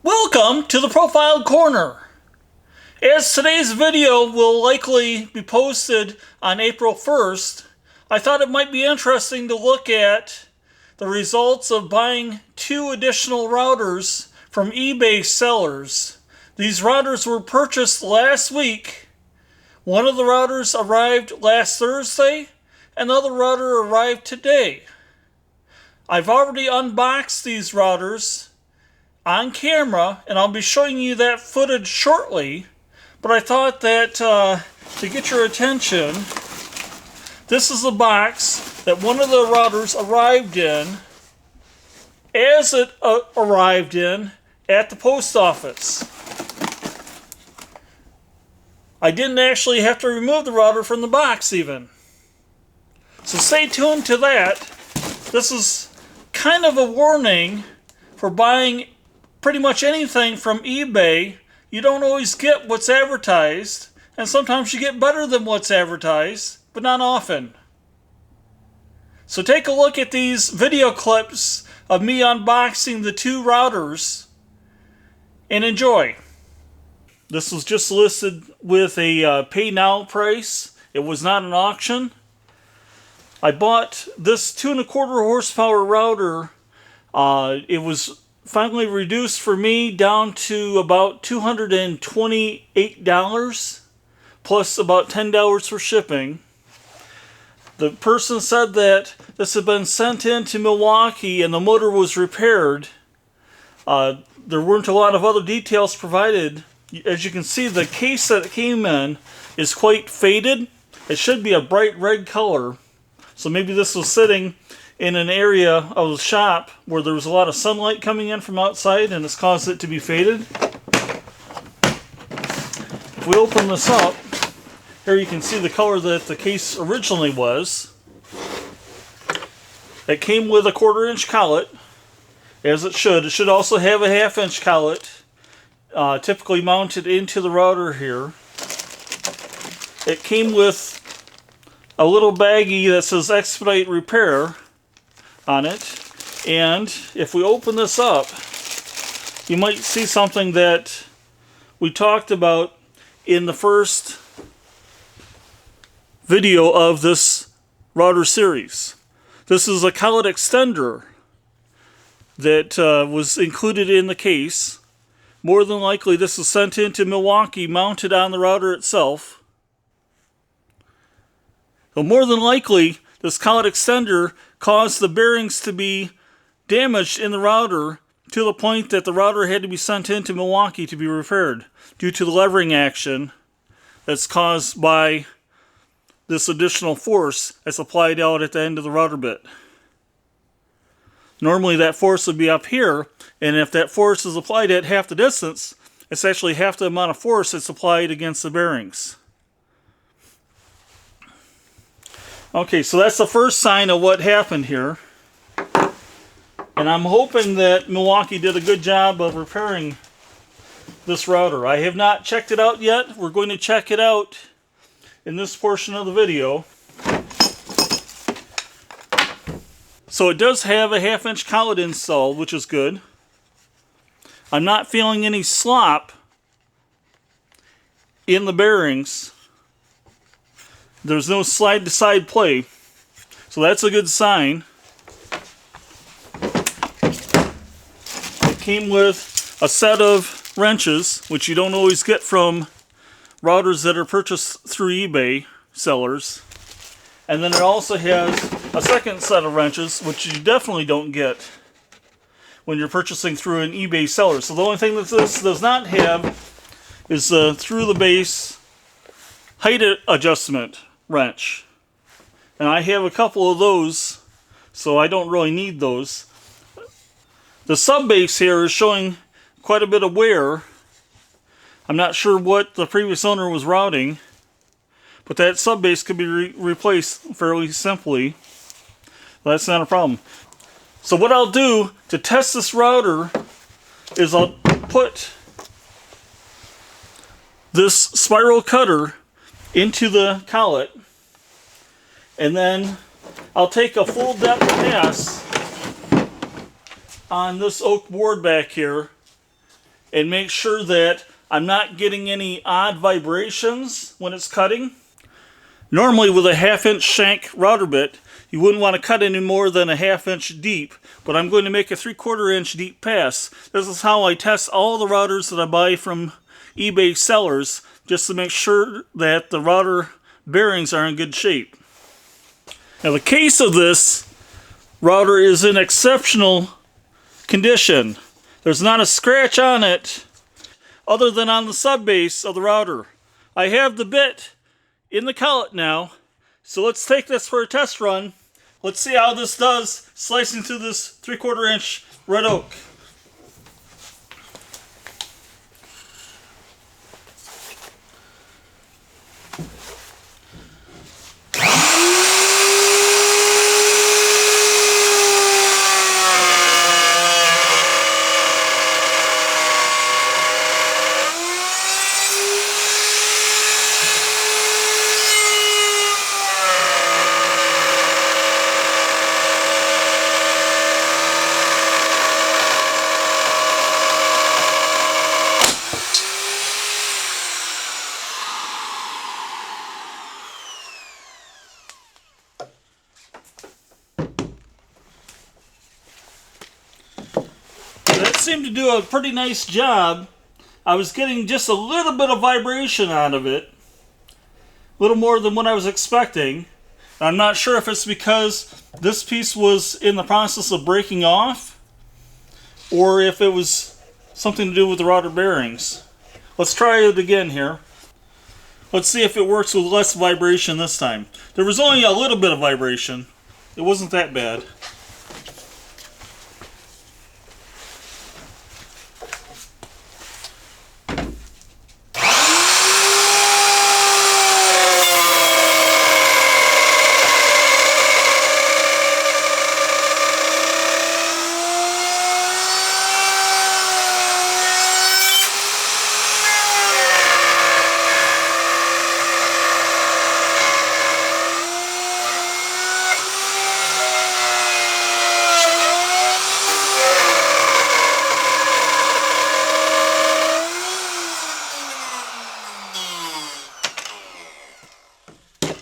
Welcome to the Profile Corner. As today's video will likely be posted on April 1st, I thought it might be interesting to look at the results of buying 2 additional routers from eBay sellers. These routers were purchased last week. One of the routers arrived last Thursday, another router arrived today. I've already unboxed these routers on camera, and I'll be showing you that footage shortly, but I thought that to get your attention, this is the box that one of the routers arrived in as it arrived in at the post office. I didn't actually have to remove the router from the box even. So stay tuned to that. This is kind of a warning for buying pretty much anything from eBay. You don't always get what's advertised, and sometimes you get better than what's advertised, but not often. So take a look at these video clips of me unboxing the 2 routers and enjoy. This was just listed with a pay now price. It was not an auction. I bought this 2.25 horsepower router. It was finally reduced for me down to about $228 plus about $10 for shipping. The person said that this had been sent in to Milwaukee and the motor was repaired. There weren't a lot of other details provided. As you can see, the case that it came in is quite faded. It should be a bright red color. So maybe this was sitting in an area of the shop where there was a lot of sunlight coming in from outside and it's caused it to be faded. If we open this up, here you can see the color that the case originally was. It came with a 1/4 inch collet, as it should. It should also have a 1/2 inch collet, typically mounted into the router here. It came with a little baggie that says expedite repair on it, and if we open this up, you might see something that we talked about in the first video of this router series. This is a collet extender that was included in the case. More than likely this was sent into Milwaukee mounted on the router itself. So more than likely this collet extender caused the bearings to be damaged in the router to the point that the router had to be sent into Milwaukee to be repaired due to the levering action that's caused by this additional force that's applied out at the end of the router bit. Normally that force would be up here, and if that force is applied at half the distance, it's actually half the amount of force that's applied against the bearings. Okay, so that's the first sign of what happened here. And I'm hoping that Milwaukee did a good job of repairing this router. I have not checked it out yet. We're going to check it out in this portion of the video. So it does have a 1/2 inch collet installed, which is good. I'm not feeling any slop in the bearings. There's no slide to side play, so that's a good sign. It came with a set of wrenches, which you don't always get from routers that are purchased through eBay sellers. And then it also has a second set of wrenches, which you definitely don't get when you're purchasing through an eBay seller. So the only thing that this does not have is the through the base height adjustment wrench. And I have a couple of those, so I don't really need those. The sub base here is showing quite a bit of wear. I'm not sure what the previous owner was routing, but that sub base could be replaced fairly simply. That's not a problem. So what I'll do to test this router is I'll put this spiral cutter into the collet, and then I'll take a full depth pass on this oak board back here and make sure that I'm not getting any odd vibrations when it's cutting. Normally with a 1/2 inch shank router bit, you wouldn't want to cut any more than a 1/2 inch deep, but I'm going to make a 3/4 inch deep pass. This is how I test all the routers that I buy from eBay sellers, just to make sure that the router bearings are in good shape. Now the case of this router is in exceptional condition. There's not a scratch on it other than on the sub base of the router. I have the bit in the collet now, so let's take this for a test run. Let's see how this does slicing through this 3/4 inch red oak. That seemed to do a pretty nice job. I was getting just a little bit of vibration out of it. A little more than what I was expecting. I'm not sure if it's because this piece was in the process of breaking off, or if it was something to do with the router bearings. Let's try it again here. Let's see if it works with less vibration this time. There was only a little bit of vibration. It wasn't that bad.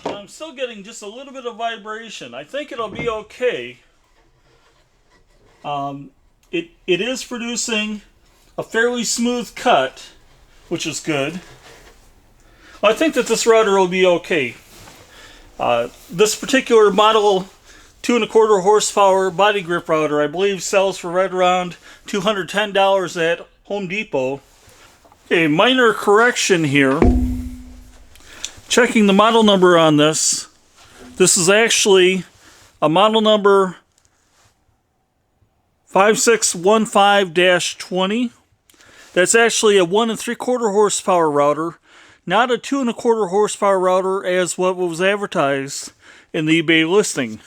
I'm still getting just a little bit of vibration. I think it'll be okay. It is producing a fairly smooth cut, which is good. I think that this router will be okay. This particular model 2 1/4 horsepower body grip router, I believe, sells for right around $210 at Home Depot. A minor correction here. Checking the model number on this. This is actually a model number 5615-20. That's actually a 1 3/4 horsepower router, not a 2 1/4 horsepower router as what was advertised in the eBay listing.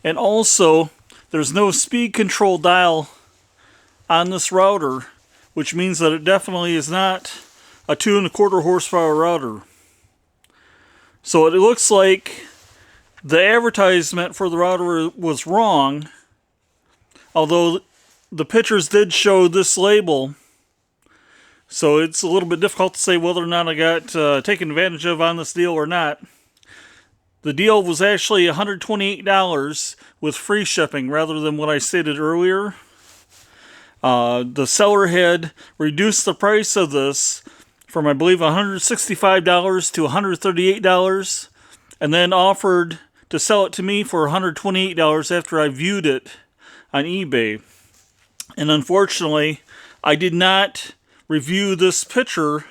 And also, there's no speed control dial on this router, which means that it definitely is not a 2 1/4 horsepower router. So it looks like the advertisement for the router was wrong, although the pictures did show this label. So it's a little bit difficult to say whether or not I got taken advantage of on this deal or not. The deal was actually $128 with free shipping rather than what I stated earlier. The seller had reduced the price of this from, I believe, $165 to $138, and then offered to sell it to me for $128 after I viewed it on eBay. And unfortunately, I did not review this picture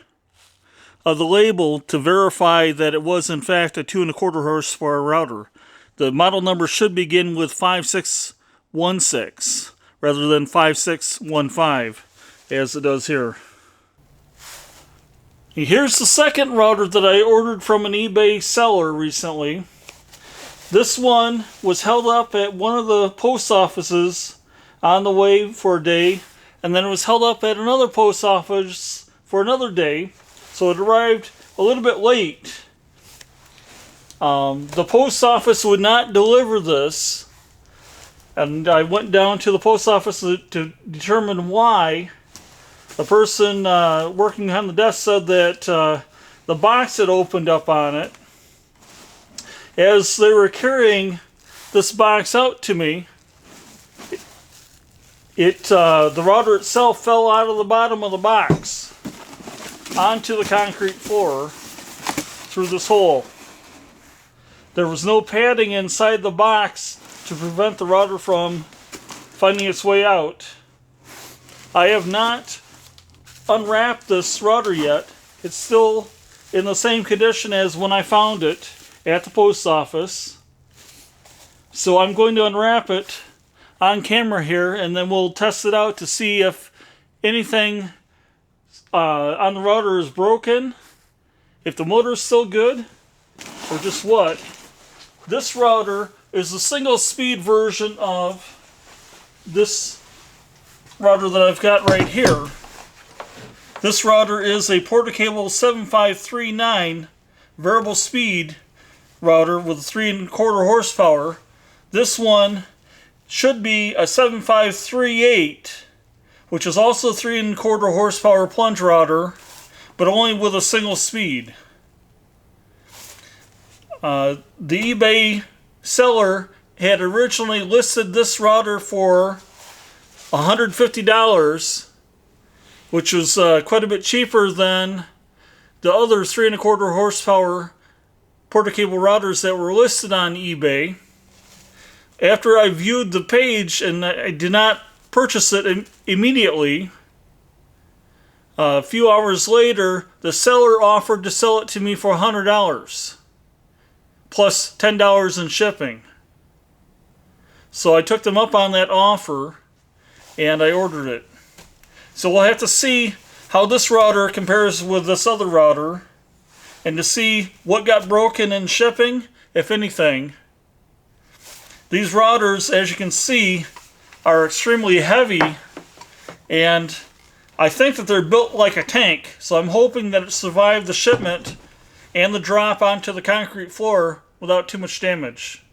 of the label to verify that it was in fact a 2 1/4 horsepower router. The model number should begin with 5616 rather than 5615 as it does here. Here's the second router that I ordered from an eBay seller recently. This one was held up at one of the post offices on the way for a day, and then it was held up at another post office for another day, so it arrived a little bit late. The post office would not deliver this, and I went down to the post office to determine why. The person working behind the desk said that the box had opened up on it. As they were carrying this box out to me, the router itself fell out of the bottom of the box onto the concrete floor through this hole. There was no padding inside the box to prevent the router from finding its way out. I have not unwrapped this router yet. It's still in the same condition as when I found it at the post office. So I'm going to unwrap it on camera here, and then we'll test it out to see if anything on the router is broken, if the motor is still good, or just what. This router is a single speed version of this router that I've got right here. This router is a Portacable 7539 variable speed router with 3¼ horsepower. This one should be a 7538, which is also 3¼ horsepower plunge router, but only with a single speed. The eBay seller had originally listed this router for $150, which was quite a bit cheaper than the other 3¼ horsepower Portacable routers that were listed on eBay. After I viewed the page, and I did not purchase it immediately, a few hours later, the seller offered to sell it to me for $100, plus $10 in shipping. So I took them up on that offer, and I ordered it. So we'll have to see how this router compares with this other router, and to see what got broken in shipping, if anything. These routers, as you can see, are extremely heavy, and I think that they're built like a tank, so I'm hoping that it survived the shipment and the drop onto the concrete floor without too much damage.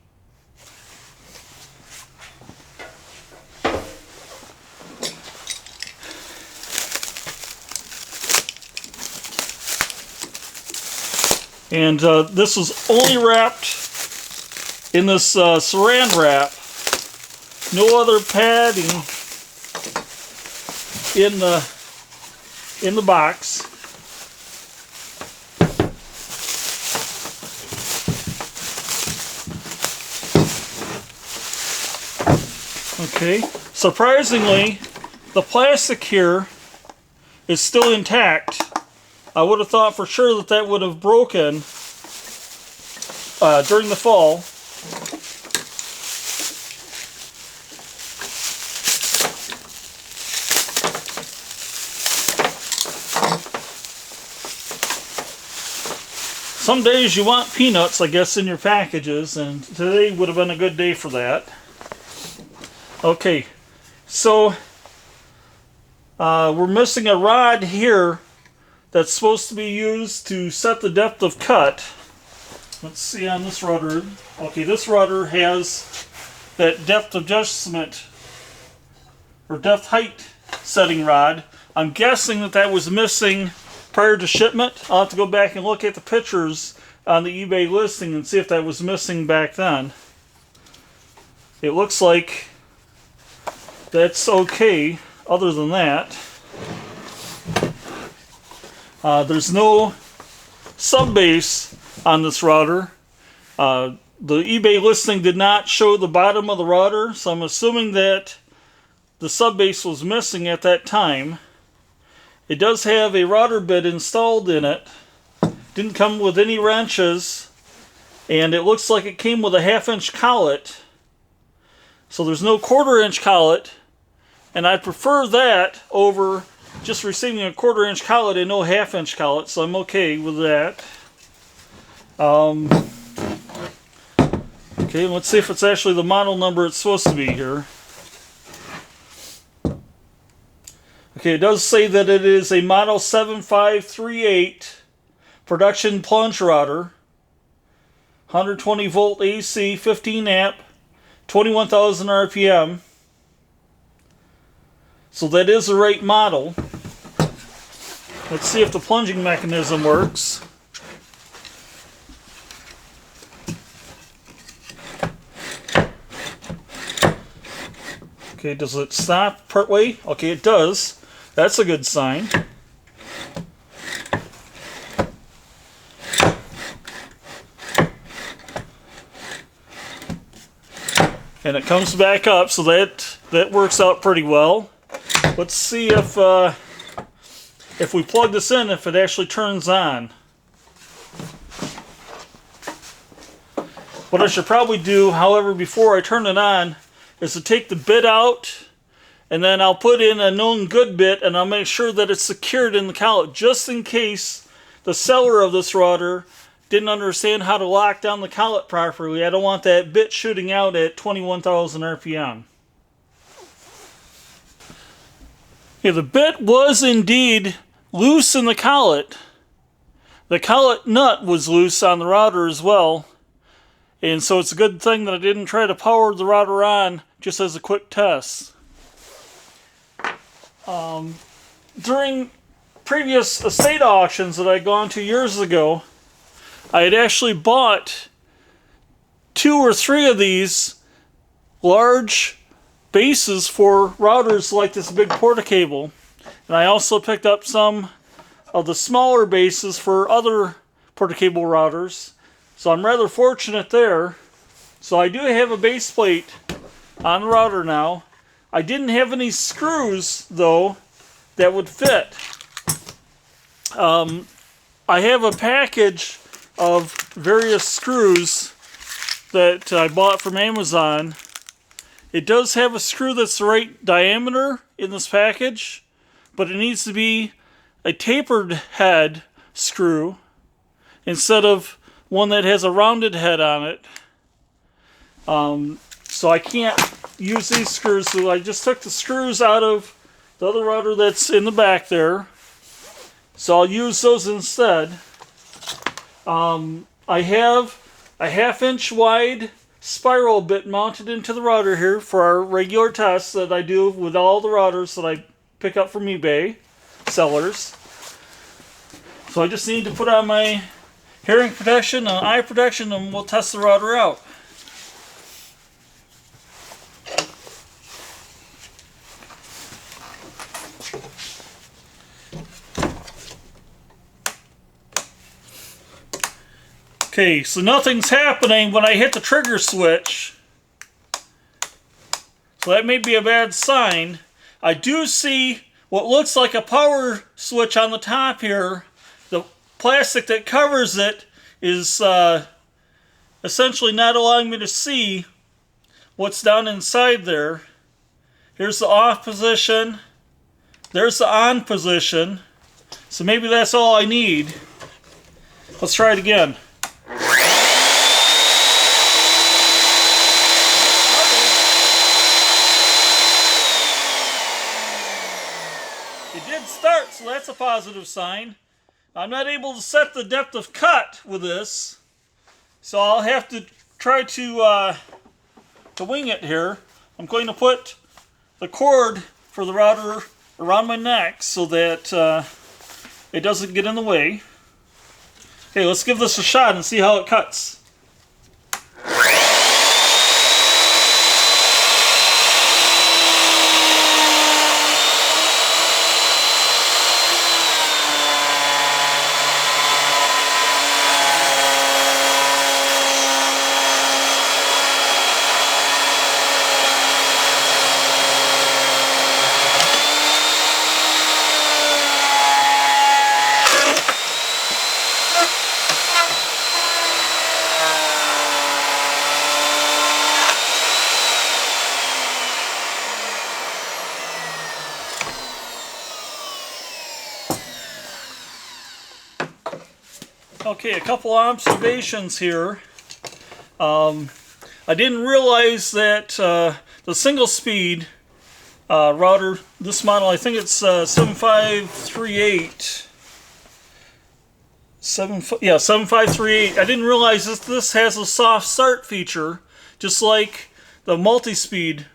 And this was only wrapped in this saran wrap. No other padding in the box. Okay. Surprisingly, the plastic here is still intact. I would have thought for sure that that would have broken during the fall. Some days you want peanuts, I guess, in your packages, and today would have been a good day for that. Okay, so we're missing a rod here that's supposed to be used to set the depth of cut. Let's see on this router. Okay, this router has that depth adjustment or depth height setting rod. I'm guessing that that was missing prior to shipment. I'll have to go back and look at the pictures on the eBay listing and see if that was missing back then. It looks like that's okay other than that. There's no sub-base on this router. The eBay listing did not show the bottom of the router, so I'm assuming that the sub-base was missing at that time. It does have a router bit installed in it. Didn't come with any wrenches, and it looks like it came with a 1/2-inch collet. So there's no 1/4-inch collet, and I prefer that over just receiving a 1/4-inch collet and no 1/2-inch collet, so I'm okay with that. Okay, let's see if it's actually the model number it's supposed to be here. Okay, it does say that it is a model 7538 production plunge router, 120 volt AC, 15 amp, 21,000 RPM. So that is the right model. Let's see if the plunging mechanism works. Okay, does it stop partway? Okay, it does. That's a good sign. And it comes back up, so that works out pretty well. Let's see if we plug this in, if it actually turns on. What I should probably do, however, before I turn it on, is to take the bit out, and then I'll put in a known good bit, and I'll make sure that it's secured in the collet, just in case the seller of this router didn't understand how to lock down the collet properly. I don't want that bit shooting out at 21,000 RPM. Yeah, the bit was indeed loose in the collet. The collet nut was loose on the router as well. And so it's a good thing that I didn't try to power the router on just as a quick test. During previous estate auctions that I'd gone to years ago, I had actually bought 2 or 3 of these large bases for routers like this big Portacable. And I also picked up some of the smaller bases for other Portacable routers. So I'm rather fortunate there. So I do have a base plate on the router now. I didn't have any screws, though, that would fit. I have a package of various screws that I bought from Amazon. It does have a screw that's the right diameter in this package, but it needs to be a tapered head screw instead of one that has a rounded head on it. So I can't use these screws, so I just took the screws out of the other router that's in the back there. So I'll use those instead. I have a 1/2-inch wide spiral bit mounted into the router here for our regular tests that I do with all the routers that I pick up from eBay sellers. So I just need to put on my hearing protection and eye protection, and we'll test the router out. Okay, so nothing's happening when I hit the trigger switch. So that may be a bad sign. I do see what looks like a power switch on the top here. The plastic that covers it is essentially not allowing me to see what's down inside there. Here's the off position. There's the on position. So maybe that's all I need. Let's try it again. It did start, so that's a positive sign. I'm not able to set the depth of cut with this, so I'll have to try to wing it here. I'm going to put the cord for the router around my neck so that it doesn't get in the way. Okay, let's give this a shot and see how it cuts. Okay, a couple observations here. I didn't realize that the single speed router, this model, I think it's 7538. 7538. I didn't realize this has a soft start feature, just like the multi-speed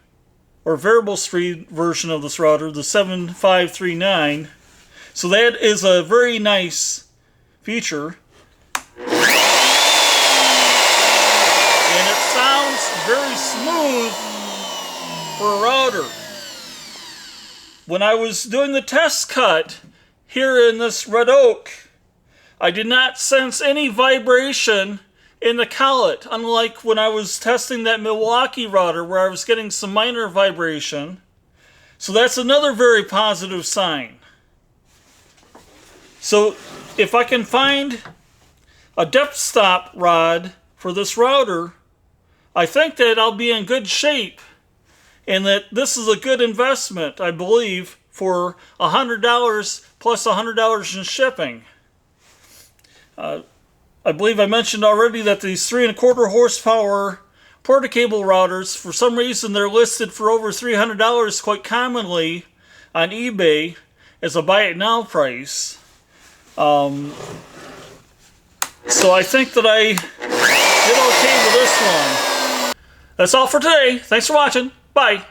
or variable speed version of this router, the 7539. So that is a very nice feature. And it sounds very smooth for a router. When I was doing the test cut here in this red oak, I did not sense any vibration in the collet, unlike when I was testing that Milwaukee router where I was getting some minor vibration. So that's another very positive sign. So if I can find a depth stop rod for this router, I think that I'll be in good shape, and that this is a good investment, I believe, for $100 plus $100 in shipping. I believe I mentioned already that these 3¼ horsepower portacable routers, for some reason they're listed for over $300 quite commonly on eBay as a buy it now price. So I think that I did okay with this one. That's all for today. Thanks for watching. Bye.